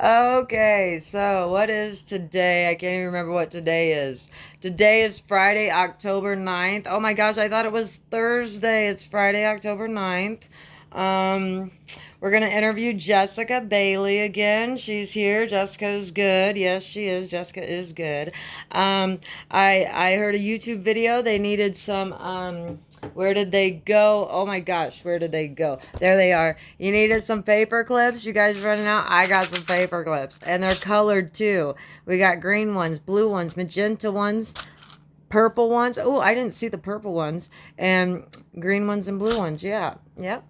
Okay, so what is today? I can't even remember what today is. Today is Friday, October 9th. Oh my gosh, I thought it was Thursday. It's Friday, October 9th. Um, we're gonna interview Jessica Bailey again. She's here. Jessica is good. Yes, she is. Jessica is good. Um, I heard a YouTube video. They needed some where did they go? Oh my gosh, where did they go? There they are. You needed some paper clips? You guys running out? I got some paper clips. And they're colored too. We got green ones, blue ones, magenta ones, purple ones. Oh, I didn't see the purple ones. And green ones and blue ones. Yeah. Yep.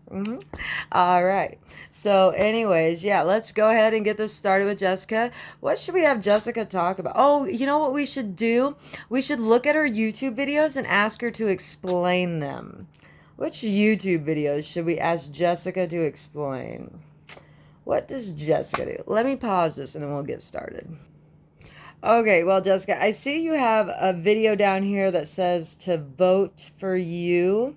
All right. So, anyways, yeah, let's go ahead and get this started with Jessica. What should we have Jessica talk about? Oh, you know what we should do? We should look at her YouTube videos and ask her to explain them. Which YouTube videos should we ask Jessica to explain? What does Jessica do? Let me pause this and then we'll get started. Okay, well, Jessica, I see you have a video down here that says to vote for you.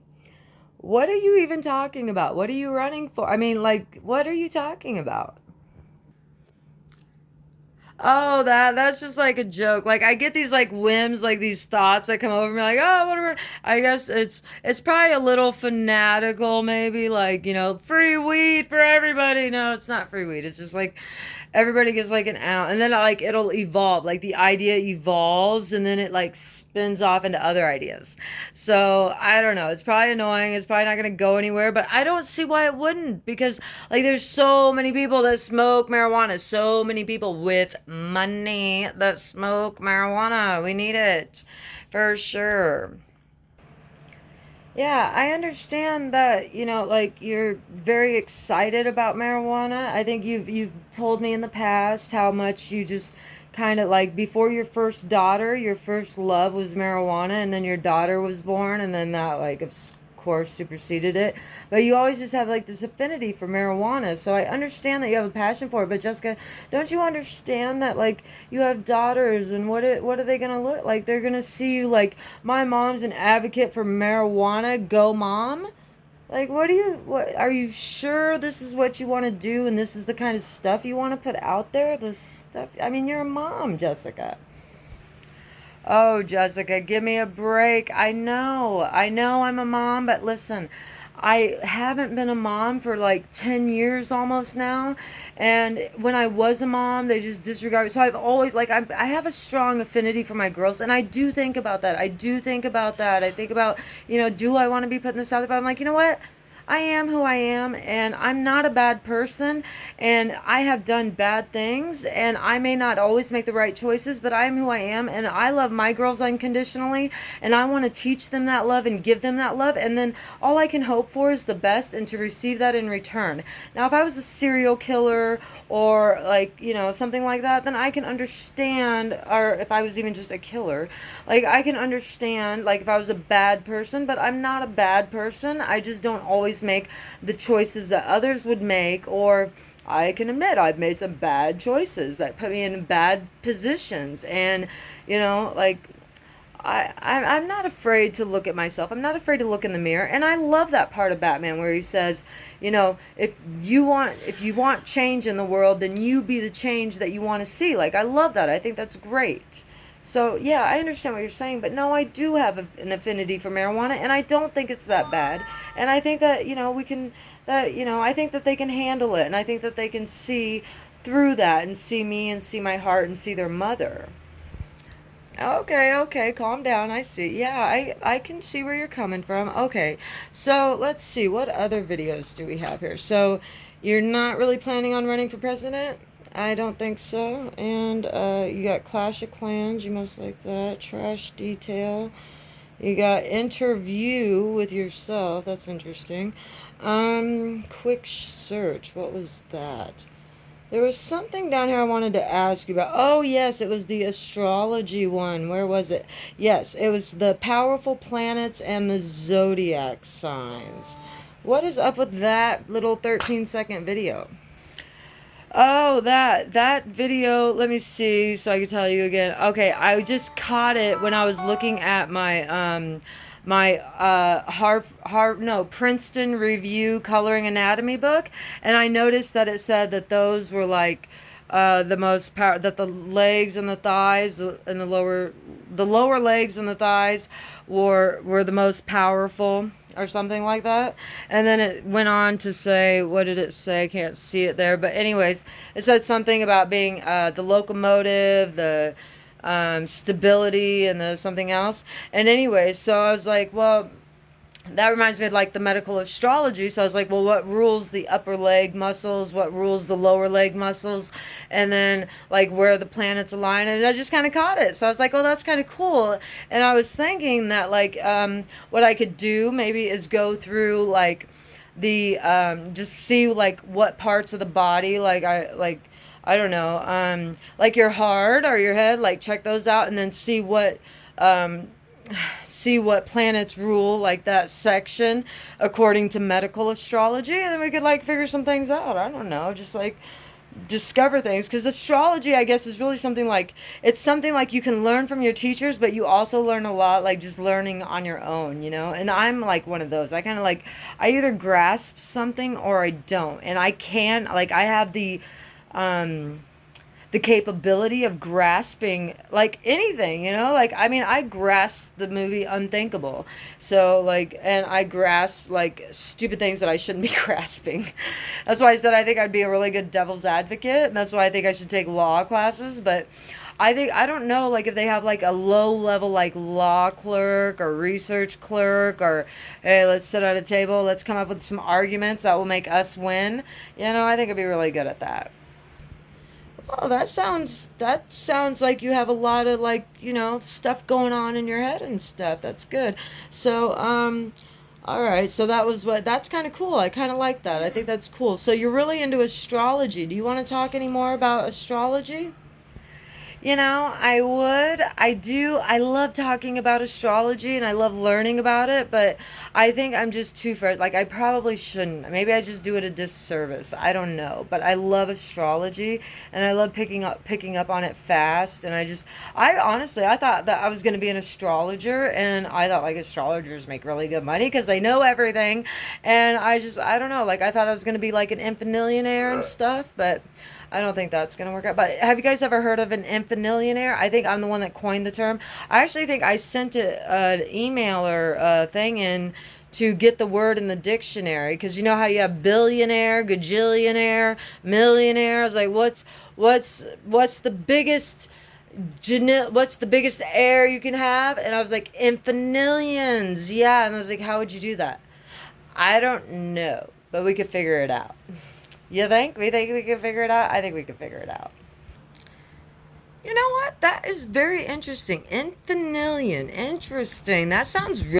What are you even talking about? What are you running for? I mean, like, what are you talking about? Oh, that's just like a joke. Like I get these like whims, like these thoughts that come over me, like, oh, whatever. I guess it's probably a little fanatical, maybe like free weed for everybody. No, it's not free weed. It's just like everybody gets like an ounce, and then like it'll evolve. Like the idea evolves, and then it like spins off into other ideas. So I don't know. It's probably annoying. It's probably not going to go anywhere, but I don't see why it wouldn't because like there's so many people that smoke marijuana, so many people with money that smoke marijuana. We need it for sure. Yeah, I understand that, like you're very excited about marijuana. I think you've told me in the past how much you just kind of like before your first daughter, your first love was marijuana and then your daughter was born and then that like of course superseded it. But you always just have like this affinity for marijuana. So I understand that you have a passion for it, but Jessica, don't you understand that like you have daughters and what are they going to look like? They're going to see you like my mom's an advocate for marijuana, go mom. Like what are you sure this is what you want to do and this is the kind of stuff you want to put out there? This stuff, I mean, you're a mom, Jessica. Oh, Jessica, give me a break. I know I'm a mom, but listen, I haven't been a mom for like 10 years almost now. And when I was a mom, they just disregarded. So I've always, like, I have a strong affinity for my girls. And I do think about that. I do think about that. I think about, do I want to be putting this out there? But I'm like, you know what? I am who I am, and I'm not a bad person, and I have done bad things, and I may not always make the right choices, but I am who I am, and I love my girls unconditionally, and I want to teach them that love and give them that love, and then all I can hope for is the best and to receive that in return. Now, if I was a serial killer or like, something like that, then I can understand, or if I was even just a killer, like I can understand, like if I was a bad person, but I'm not a bad person. I just don't always make the choices that others would make, or I can admit I've made some bad choices that put me in bad positions. And, like I'm not afraid to look at myself. I'm not afraid to look in the mirror. And I love that part of Batman where he says, if you want change in the world, then you be the change that you want to see. Like I love that. I think that's great. So yeah, I understand what you're saying, but no, I do have an affinity for marijuana, and I don't think it's that bad. And I think that we can I think that they can handle it, and I think that they can see through that and see me and see my heart and see their mother. Okay, okay, calm down. I see. Yeah, I can see where you're coming from. Okay. So, let's see. What other videos do we have here? So, you're not really planning on running for president? I don't think so. And you got Clash of Clans. You must like that. Trash Detail. You got Interview with Yourself. That's interesting. Quick Search. What was that? There was something down here I wanted to ask you about. Oh, yes, it was the astrology one. Where was it? Yes, it was the powerful planets and the zodiac signs. What is up with that little 13-second video? Oh, that video. Let me see so I can tell you again. Okay, I just caught it when I was looking at my Princeton Review Coloring Anatomy book, and I noticed that it said that those were like the most power, that the legs and the thighs and the lower legs and the thighs were the most powerful, or something like that. And then it went on to say, what did it say? I can't see it there, but anyways, it said something about being the locomotive, the stability, and the something else. And anyways, so I was like, well, that reminds me of like the medical astrology. So I was like, well, what rules the upper leg muscles? What rules the lower leg muscles? And then like where the planets align. And I just kind of caught it. So I was like, oh, that's kind of cool. And I was thinking that like what I could do maybe is go through like the just see like what parts of the body I don't know, like your heart or your head, like check those out, and then um, see what planets rule like that section according to medical astrology, and then we could like figure some things out. I don't know, just like discover things, because astrology, I guess, is really something like, it's something like you can learn from your teachers, but you also learn a lot like just learning on your own, you know. And I'm like one of those. I kind of like, I either grasp something or I don't, and I can like, I have um the capability of grasping like anything, you know. Like, I mean, I grasped the movie Unthinkable. So like, and I grasp like stupid things that I shouldn't be grasping. That's why I said I think I'd be a really good devil's advocate, and that's why I think I should take law classes. But I think, I don't know, like if they have like a low level like law clerk or research clerk, or hey, let's sit at a table, let's come up with some arguments that will make us win. You know, I think I'd be really good at that. Oh, that sounds like you have a lot of like, you know, stuff going on in your head and stuff. That's good. So, all right. So that's kind of cool. I kind of like that. I think that's cool. So you're really into astrology. Do you want to talk any more about astrology? You know, I would. I do. I love talking about astrology and I love learning about it, but I think I'm just too first. Like, I probably shouldn't. Maybe I just do it a disservice. I don't know. But I love astrology and I love picking up on it fast. And I honestly, I thought that I was going to be an astrologer, and I thought like astrologers make really good money because they know everything. And I don't know. Like, I thought I was going to be like an infantillionaire and stuff, but I don't think that's gonna work out. But have you guys ever heard of an infantillionaire? I think I'm the one that coined the term. I actually think I sent an email or a thing in to get the word in the dictionary, because you know how you have billionaire, gajillionaire, millionaire. I was like, what's the biggest what's the biggest heir you can have? And I was like, infantilions. Yeah, and I was like, how would you do that? I don't know, but we could figure it out. You think? We think we can figure it out? I think we can figure it out. You know what? That is very interesting. Infernillion. Interesting. That sounds